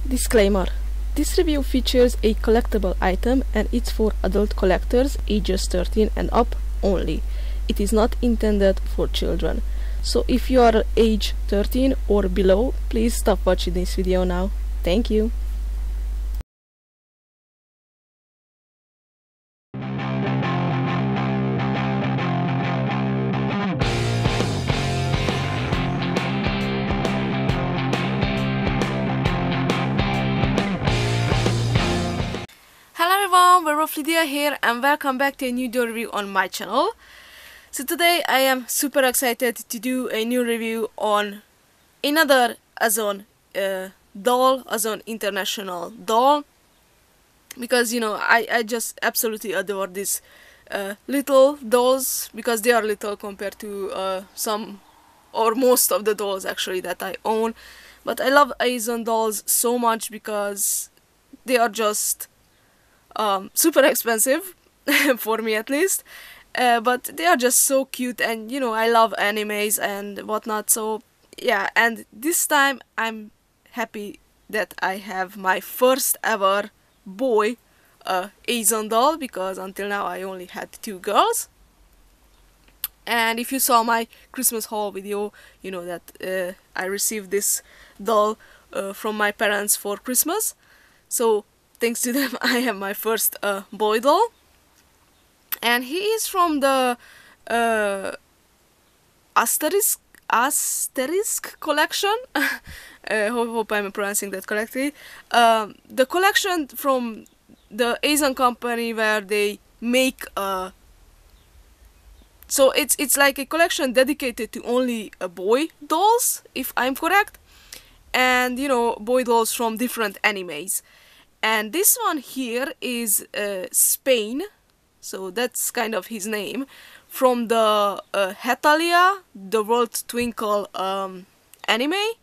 Disclaimer: this review features a collectible item and it's for adult collectors ages 13 and up only. It is not intended for children. So if you are age 13 or below, please stop watching this video now. Thank you. Hello everyone, WerewolfLydia here and welcome back to a new doll review on my channel. So today I am super excited to do a new review on another Azone doll, Azone International doll, because you know I just absolutely adore these little dolls, because they are little compared to some or most of the dolls actually that I own. But I love Azone dolls so much because they are just super expensive for me at least, but they are just so cute, and you know I love animes and whatnot. So yeah, and this time I'm happy that I have my first ever boy Azone doll, because until now I only had two girls. And if you saw my Christmas haul video, you know that I received this doll from my parents for Christmas. So thanks to them, I have my first boy doll, and he is from the Asterisk collection. Hope I'm pronouncing that correctly. The collection from the Azone company, where they make so it's like a collection dedicated to only boy dolls, if I'm correct, and you know, boy dolls from different animes. And this one here is Spain, so that's kind of his name, from the Hetalia, the World Twinkle anime,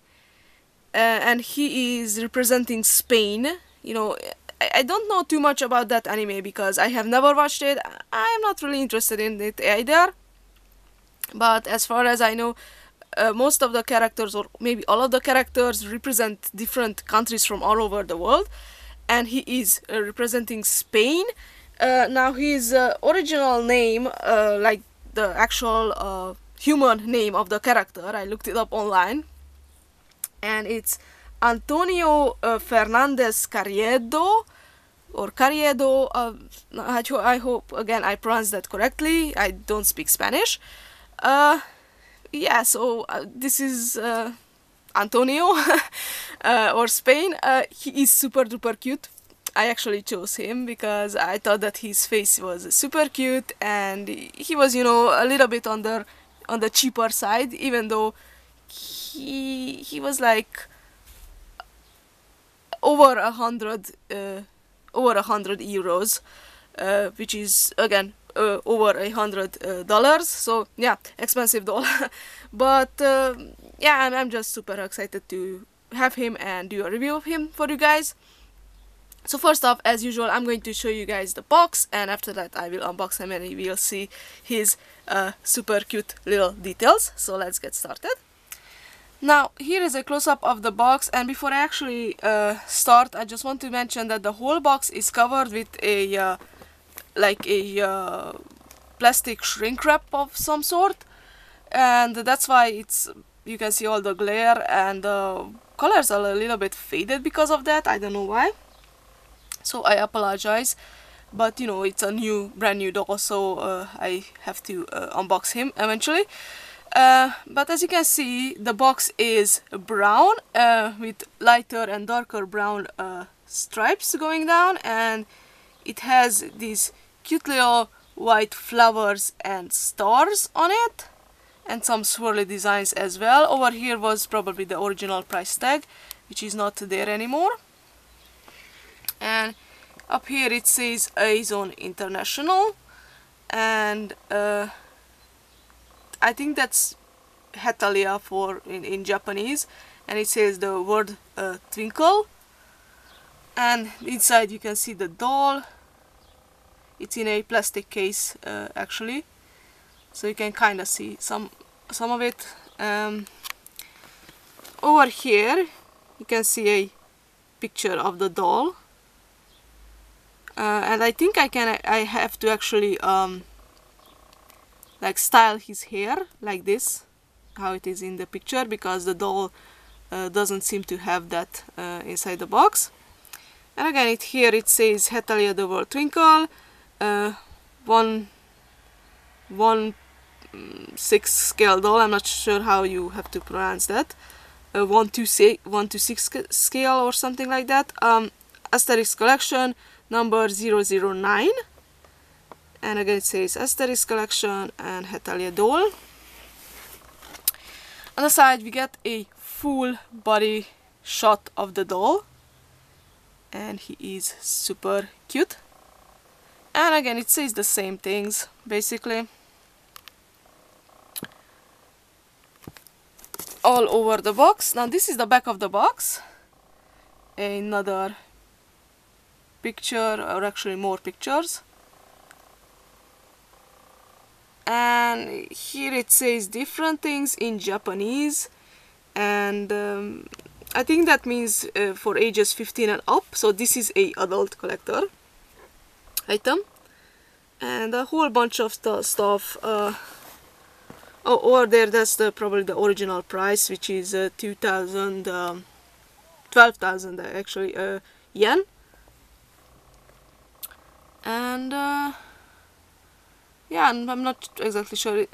and he is representing Spain. You know, I don't know too much about that anime because I have never watched it. I'm not really interested in it either, but as far as I know, most of the characters, or maybe all of the characters, represent different countries from all over the world. And he is representing Spain. Now his original name, like the actual human name of the character, I looked it up online, and it's Antonio Fernandez Carriedo, or Carriedo. I hope again I pronounced that correctly. I don't speak Spanish. Yeah, so this is Antonio or Spain. He is super duper cute. I actually chose him because I thought that his face was super cute, and he was, you know, a little bit on the cheaper side, even though he was like over 100 euros, which is again over $100. So yeah, expensive doll. But yeah, I'm just super excited to have him and do a review of him for you guys. So first off, as usual, I'm going to show you guys the box, and after that I will unbox him and you will see his super cute little details. So let's get started. Now here is a close-up of the box, and before I actually start, I just want to mention that the whole box is covered with a like a plastic shrink wrap of some sort, and that's why you can see all the glare, and the colors are a little bit faded because of that. I don't know why, so I apologize, but you know, it's a brand new doll, so I have to unbox him eventually. But as you can see, the box is brown with lighter and darker brown stripes going down, and it has these cute little white flowers and stars on it, and some swirly designs as well. Over here was probably the original price tag, which is not there anymore. And up here it says Azone International, and I think that's Hetalia in Japanese, and it says the word twinkle. And inside you can see the doll. It's in a plastic case actually, so you can kind of see some of it. Over here you can see a picture of the doll, and I think I have to actually like style his hair like this, how it is in the picture, because the doll doesn't seem to have that inside the box. And again, here it says Hetalia the World Twinkle, 1/6 scale doll. I'm not sure how you have to pronounce that. 1/6 scale or something like that. Asterisk collection number 009. And again, it says Asterisk collection and Hetalia doll. On the side, we get a full body shot of the doll, and he is super cute. And again, it says the same things basically all over the box. Now this is the back of the box, another picture, or actually more pictures, and here it says different things in Japanese, and I think that means for ages 15 and up, so this is a adult collector item. And a whole bunch of stuff. Oh, over there, that's probably the original price, which is 12,000 actually yen. And yeah, I'm not exactly sure.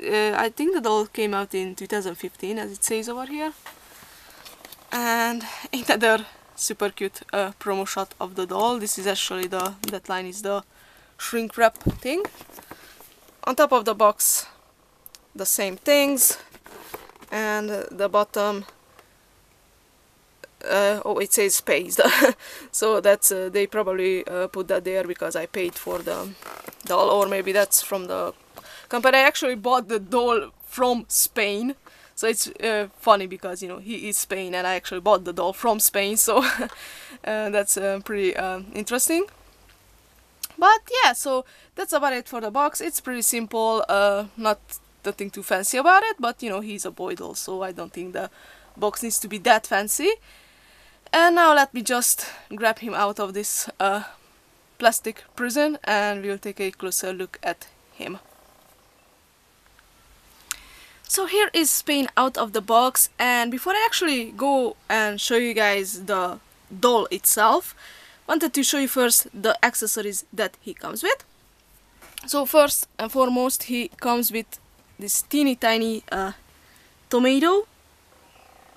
I think the doll came out in 2015, as it says over here. And another super cute promo shot of the doll. This is actually that line is the shrink wrap thing. On top of the box, the same things, and the bottom, oh, it says space. So that's they probably put that there because I paid for the doll, or maybe that's from the company. I actually bought the doll from Spain, so it's funny because, you know, he is Spain and I actually bought the doll from Spain, so that's pretty interesting. But yeah, so that's about it for the box. It's pretty simple, nothing too fancy about it, but you know, he's a boy doll, so I don't think the box needs to be that fancy. And now let me just grab him out of this plastic prison and we'll take a closer look at him. So here is Spain out of the box, and before I actually go and show you guys the doll itself, wanted to show you first the accessories that he comes with. So first and foremost, he comes with this teeny tiny tomato,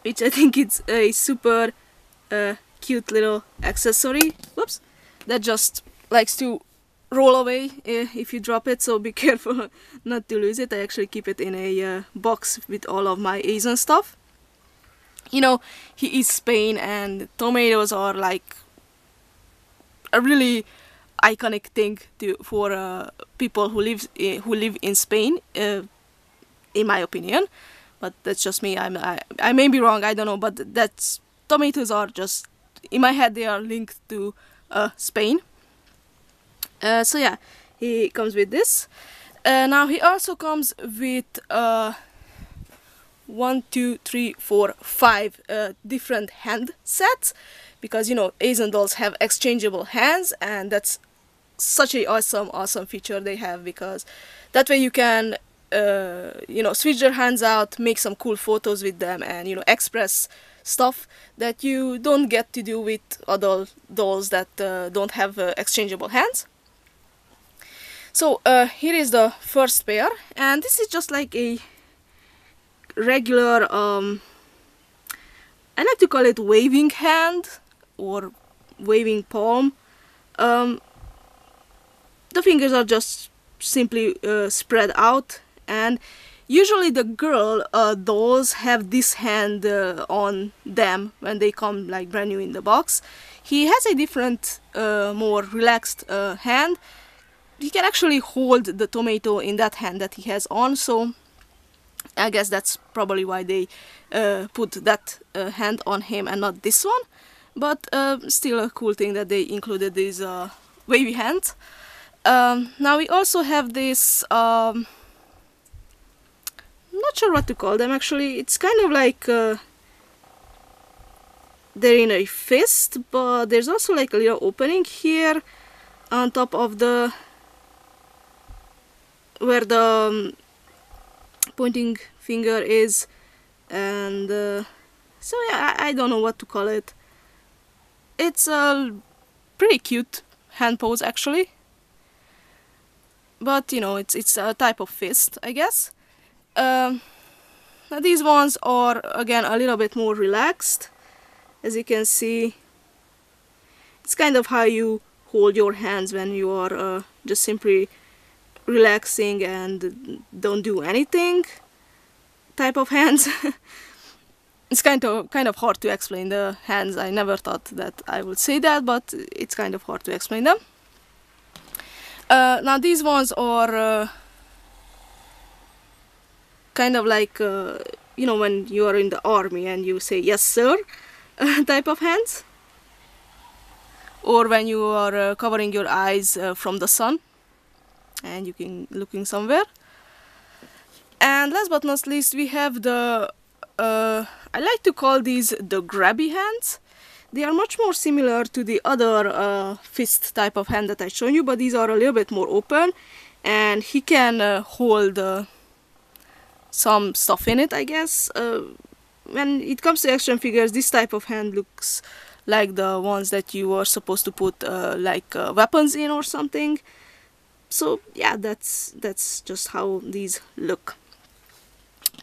which I think it's a super cute little accessory. Whoops, that just likes to roll away if you drop it, so be careful not to lose it. I actually keep it in a box with all of my Azone stuff. You know, he is Spain and tomatoes are like a really iconic thing for people who live in Spain, in my opinion. But that's just me. I may be wrong. I don't know. But tomatoes are just, in my head, they are linked to Spain. So yeah, he comes with this. Now he also comes with 1, 2, 3, 4, 5 different hand sets. Because, you know, Azone dolls have exchangeable hands, and that's such a awesome feature they have, because that way you can you know, switch their hands out, make some cool photos with them, and, you know, express stuff that you don't get to do with other dolls that don't have exchangeable hands. So here is the first pair, and this is just like a regular I like to call it waving hand or waving palm. The fingers are just simply spread out, and usually the girl dolls have this hand on them when they come like brand new in the box. He has a different, more relaxed hand. He can actually hold the tomato in that hand that he has on, so I guess that's probably why they put that hand on him and not this one. But still a cool thing that they included these wavy hands. Now we also have this, I'm not sure what to call them actually. It's kind of like they're in a fist, but there's also like a little opening here on top of the where the pointing finger is, and so yeah, I don't know what to call it. It's a pretty cute hand pose actually, but you know, it's a type of fist, I guess. Now these ones are again a little bit more relaxed. As you can see, it's kind of how you hold your hands when you are just simply relaxing and don't do anything type of hands. It's kind of hard to explain the hands. I never thought that I would say that, but it's kind of hard to explain them. Now these ones are kind of like you know, when you are in the army and you say yes sir type of hands, or when you are covering your eyes from the sun and you can looking somewhere. And last but not least, we have the I like to call these the grabby hands. They are much more similar to the other fist type of hand that I showed you, but these are a little bit more open, and he can hold some stuff in it, I guess. When it comes to action figures, this type of hand looks like the ones that you are supposed to put like weapons in or something. So yeah, that's just how these look.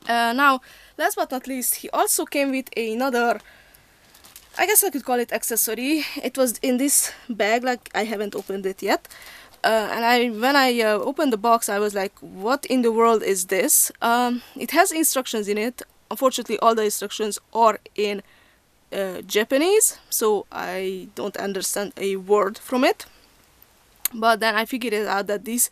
Now, last but not least, he also came with another, I guess I could call it accessory. It was in this bag, like I haven't opened it yet. And when I opened the box, I was like, what in the world is this? It has instructions in it. Unfortunately, all the instructions are in Japanese, so I don't understand a word from it. But then I figured it out that these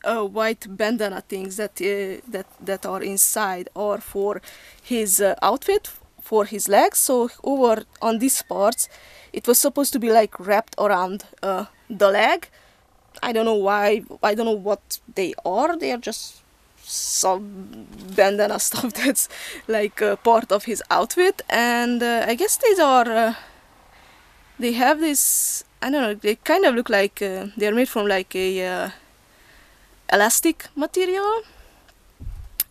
white bandana things that are inside are for his outfit, for his legs. So over on these parts, it was supposed to be like wrapped around the leg. I don't know why. I don't know what they are. They are just some bandana stuff that's like part of his outfit. And I guess these are. They have this. I don't know. They kind of look like they are made from like a elastic material.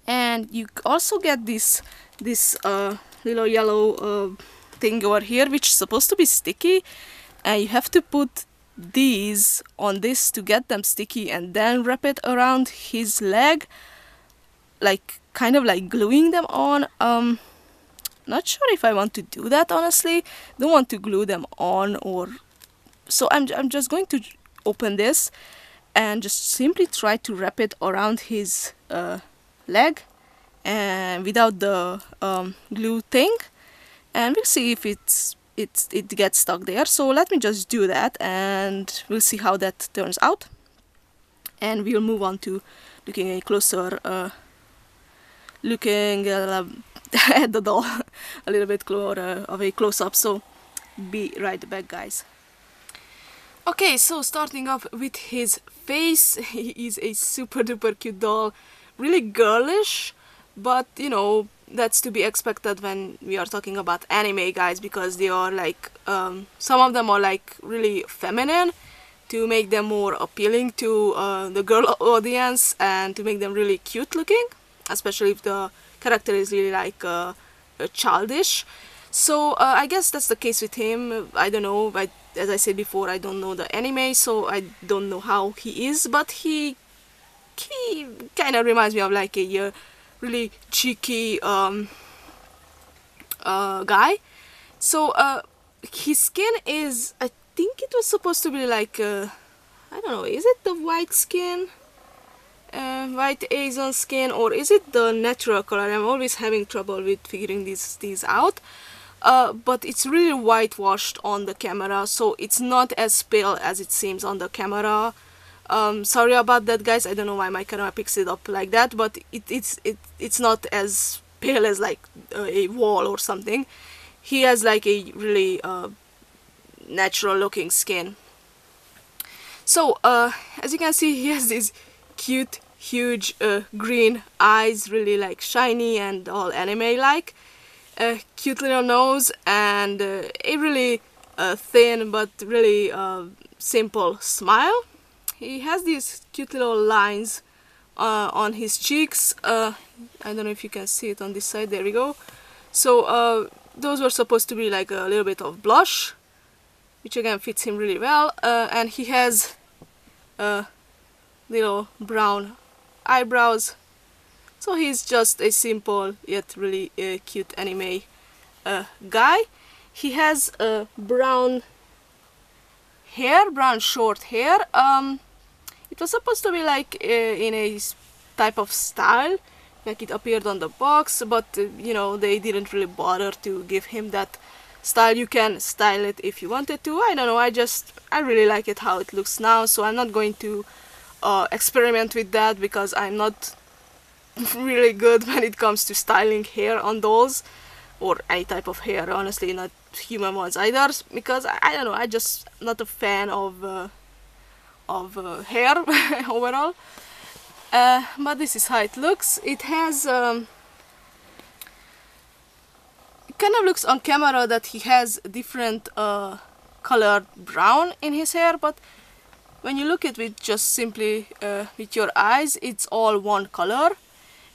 And you also get this little yellow thing over here, which is supposed to be sticky, and you have to put these on this to get them sticky and then wrap it around his leg, like kind of like gluing them on. Not sure if I want to do that, honestly. Don't want to glue them on, or so I'm just going to open this and just simply try to wrap it around his leg and without the glue thing, and we'll see if it gets stuck there. So let me just do that and we'll see how that turns out, and we'll move on to looking a closer looking at the doll a little bit closer of a close-up. So be right back, guys. Okay, so starting off with his face, he is a super duper cute doll, really girlish, but you know, that's to be expected when we are talking about anime, guys, because they are like some of them are like really feminine to make them more appealing to the girl audience and to make them really cute looking, especially if the character is really like childish. So I guess that's the case with him. I don't know, as I said before, I don't know the anime, so I don't know how he is, but he kind of reminds me of like a really cheeky guy. So his skin is, I think it was supposed to be like I don't know, is it the white skin, white Azone skin, or is it the natural color? I'm always having trouble with figuring these out. But it's really whitewashed on the camera, so it's not as pale as it seems on the camera. Sorry about that, guys. I don't know why my camera picks it up like that, but it's not as pale as like a wall or something. He has like a really natural looking skin. So as you can see, he has these cute, huge green eyes, really like shiny and all anime like. a cute little nose and a really thin but really simple smile. He has these cute little lines on his cheeks. I don't know if you can see it on this side. There we go. So those were supposed to be like a little bit of blush, which again fits him really well. And he has little brown eyebrows. So he's just a simple yet really cute anime guy. He has brown hair, brown short hair. It was supposed to be like in a type of style, like it appeared on the box, but you know, they didn't really bother to give him that style. You can style it if you wanted to. I don't know, I really like it how it looks now, so I'm not going to experiment with that because I'm not really good when it comes to styling hair on dolls or any type of hair, honestly, not human ones either, because I don't know, I just not a fan of hair overall. But this is how it looks. It has it kind of looks on camera that he has different colored brown in his hair, but when you look at it just simply with your eyes, it's all one color,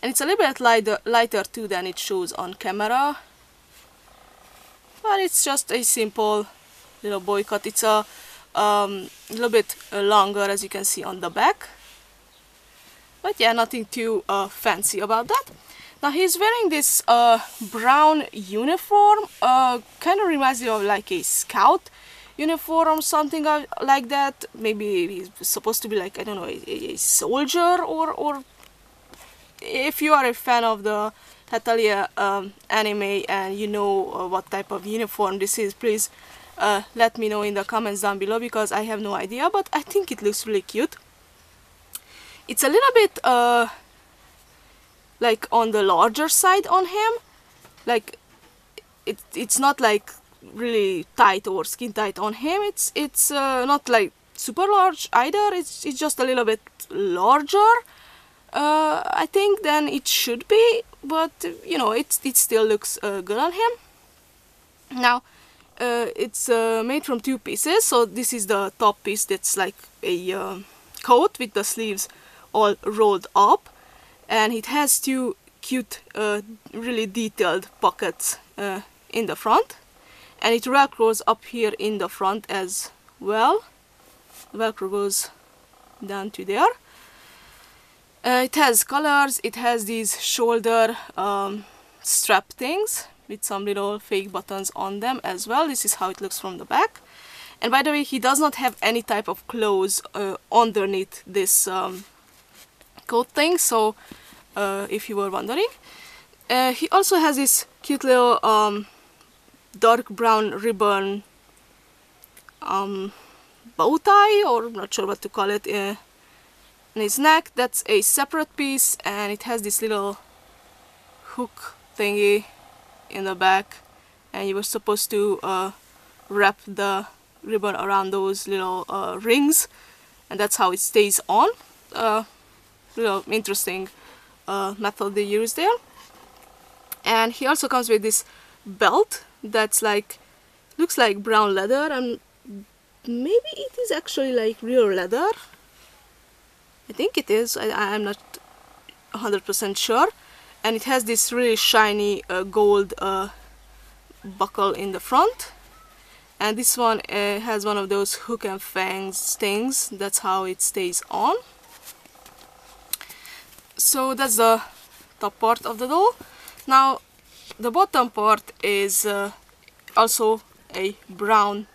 and it's a little bit lighter too than it shows on camera. But it's just a simple little boy cut. It's a little bit longer, as you can see on the back. But yeah, nothing too fancy about that. Now he's wearing this brown uniform. Kind of reminds me of like a scout uniform, something like that. Maybe he's supposed to be like, I don't know, a soldier, or if you are a fan of the Hetalia anime and you know what type of uniform this is, please let me know in the comments down below, because I have no idea, but I think it looks really cute. It's a little bit like on the larger side on him, like it's not like really tight or skin tight on him. It's not like super large either. It's just a little bit larger, I think, than it should be, but you know, it still looks good on him. Now it's made from two pieces. So this is the top piece, that's like a coat with the sleeves all rolled up, and it has two cute really detailed pockets in the front, and it velcros up here in the front as well. Velcro goes down to there. It has colors. It has these shoulder strap things with some little fake buttons on them as well. This is how it looks from the back. And by the way, he does not have any type of clothes underneath this coat thing, so if you were wondering. He also has this cute little dark brown ribbon bow tie, or I'm not sure what to call it, in his neck. That's a separate piece, and it has this little hook thingy in the back, and you were supposed to wrap the ribbon around those little rings, and that's how it stays on. Little interesting method they use there. And he also comes with this belt that's like, looks like brown leather, and maybe it is actually like real leather. I think it is. I'm not 100% sure. And it has this really shiny gold buckle in the front, and this one has one of those hook and fangs things. That's how it stays on. So that's the top part of the doll. Now the bottom part is also a brown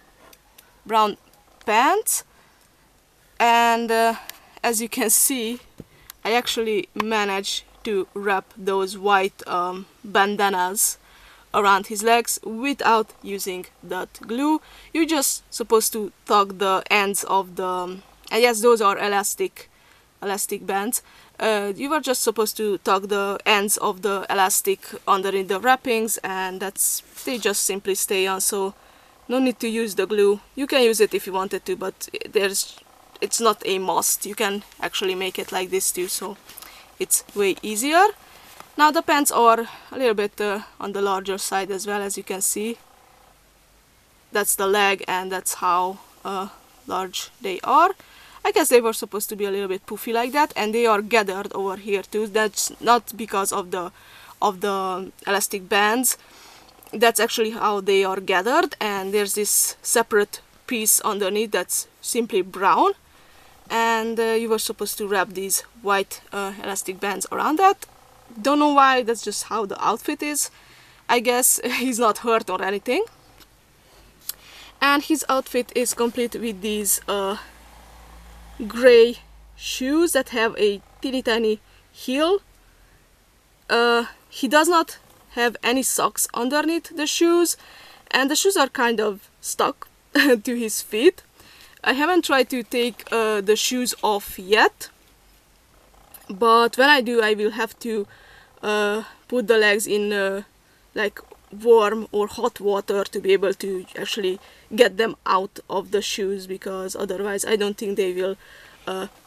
pants, and as you can see, I actually managed to wrap those white bandanas around his legs without using that glue. You're just supposed to tug the ends of the, and yes, those are elastic bands. You were just supposed to tug the ends of the elastic underneath the wrappings, and they just simply stay on, so no need to use the glue. You can use it if you wanted to, but it's not a must. You can actually make it like this too, so it's way easier. Now the pants are a little bit on the larger side as well, as you can see. That's the leg, and that's how large they are. I guess they were supposed to be a little bit poofy like that, and they are gathered over here too. That's not because of the elastic bands. That's actually how they are gathered, and there's this separate piece underneath that's simply brown, and you were supposed to wrap these white elastic bands around that. Don't know why, that's just how the outfit is. I guess he's not hurt or anything. And his outfit is complete with these gray shoes that have a teeny tiny heel. He does not have any socks underneath the shoes, and the shoes are kind of stuck to his feet. I haven't tried to take the shoes off yet, but when I do, I will have to put the legs in like warm or hot water to be able to actually get them out of the shoes, because otherwise I don't think they will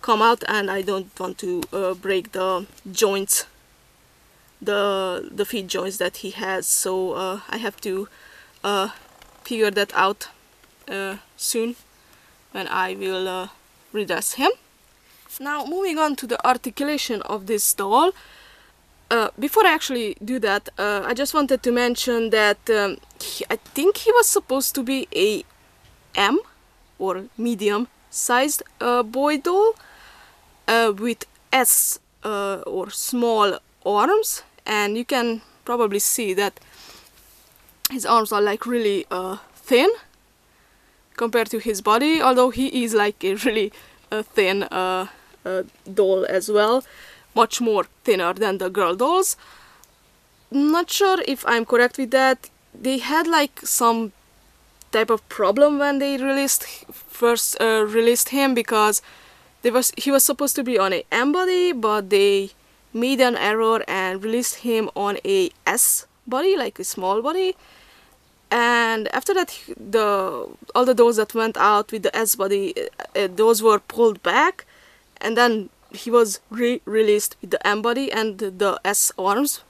come out, and I don't want to break the joints, the feet joints that he has. So I have to figure that out soon when I will redress him. Now moving on to the articulation of this doll. Before I actually do that, I just wanted to mention that I think he was supposed to be a M or medium sized boy doll with S or small arms, and you can probably see that his arms are like really thin compared to his body, although he is like a really thin doll as well, much more thinner than the girl dolls. Not sure if I'm correct with that. They had like some type of problem when they first released him, because he was supposed to be on a M body, but they made an error and released him on a S body, like a small body. And after that, all the dolls that went out with the S body, those were pulled back, and then he was re-released with the M body and the S arms.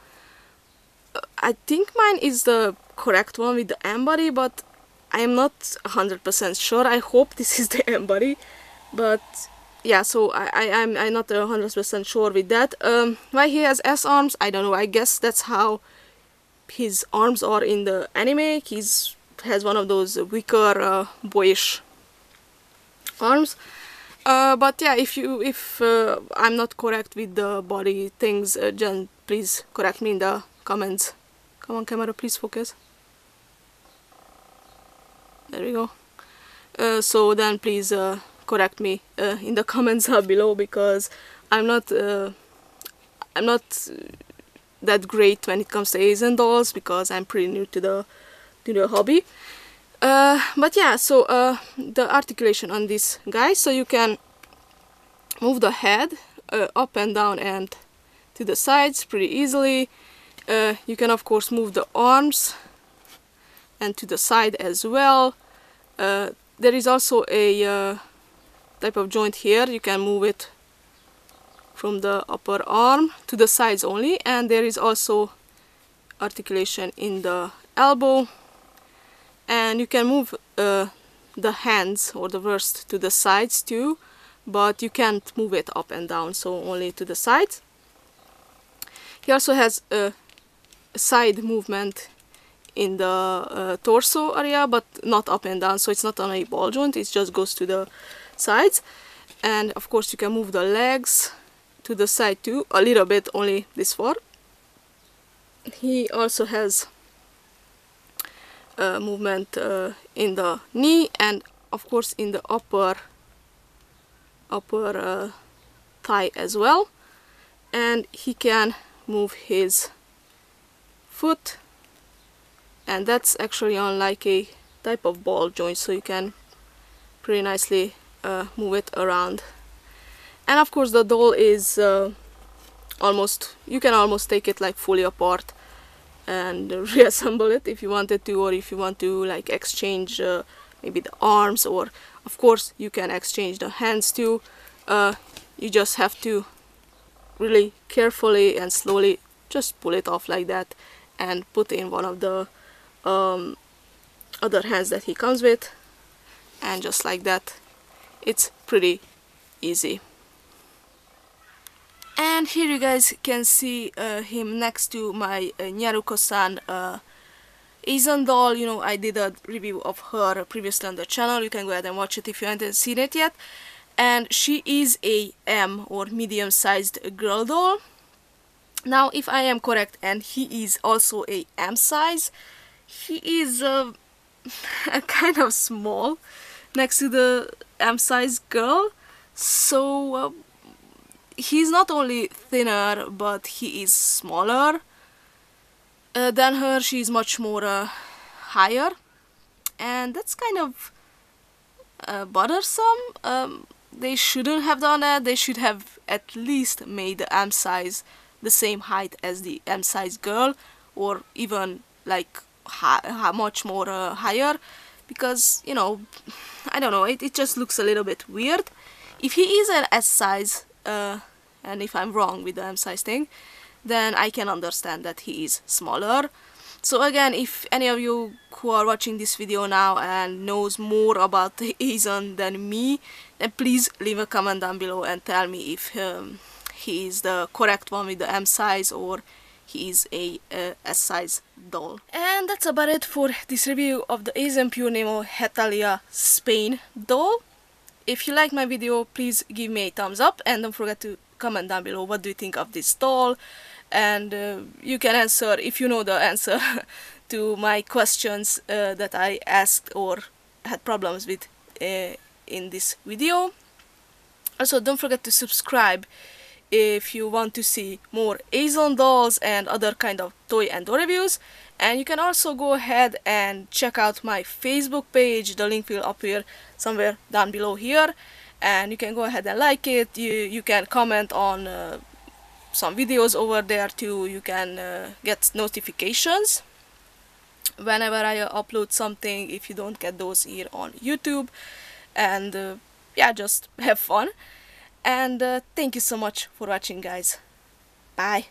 I think mine is the correct one with the M body, but I am not 100% sure. I hope this is the M body, but yeah, so I'm not 100% sure with that. Why he has S arms, I don't know. I guess that's how his arms are in the anime. He has one of those weaker boyish arms. But yeah, if I'm not correct with the body things, Jen, please correct me in the comments. Come on, camera, please focus. There we go. So then please correct me in the comments below, because I'm not that great when it comes to Asian dolls, because I'm pretty new to the hobby. But yeah, so the articulation on this guy, so you can move the head up and down and to the sides pretty easily. You can of course move the arms and to the side as well. There is also a type of joint here. You can move it from the upper arm to the sides only, and there is also articulation in the elbow, and you can move the hands or the wrist to the sides too, but you can't move it up and down, so only to the sides. He also has a side movement in the torso area, but not up and down, so it's not on a ball joint, it just goes to the sides. And of course you can move the legs to the side too, a little bit, only this far. He also has movement in the knee, and of course in the upper thigh as well. And he can move his foot, and that's actually on like a type of ball joint, so you can pretty nicely move it around. And of course the doll is you can almost take it like fully apart and reassemble it if you wanted to, or if you want to like exchange maybe the arms, or of course you can exchange the hands too. You just have to really carefully and slowly just pull it off like that and put in one of the other hands that he comes with, and just like that. It's pretty easy. And here you guys can see him next to my Nyaruko-san Azone doll. You know, I did a review of her previously on the channel. You can go ahead and watch it if you haven't seen it yet. And she is a M or medium-sized girl doll. Now, if I am correct, and he is also a M size, he is kind of small next to the M size girl. So he's not only thinner, but he is smaller than her. She's much more higher, and that's kind of bothersome. They shouldn't have done that. They should have at least made the M size the same height as the M size girl, or even like much more higher, because, you know, I don't know, it just looks a little bit weird. If he is an S size, and if I'm wrong with the M size thing, then I can understand that he is smaller. So again, if any of you who are watching this video now and knows more about Azone than me, then please leave a comment down below and tell me if he is the correct one with the M size, or he is a S size doll. And that's about it for this review of the Azone Pure Neemo Hetalia Spain doll. If you like my video, please give me a thumbs up, and don't forget to comment down below what do you think of this doll. And you can answer, if you know the answer, to my questions that I asked or had problems with in this video. Also, don't forget to subscribe if you want to see more Azone dolls and other kind of toy and doll reviews. And you can also go ahead and check out my Facebook page. The link will appear somewhere down below here, and you can go ahead and like it. You can comment on some videos over there too. You can get notifications whenever I upload something, if you don't get those here on YouTube. And yeah, just have fun. And thank you so much for watching, guys. Bye.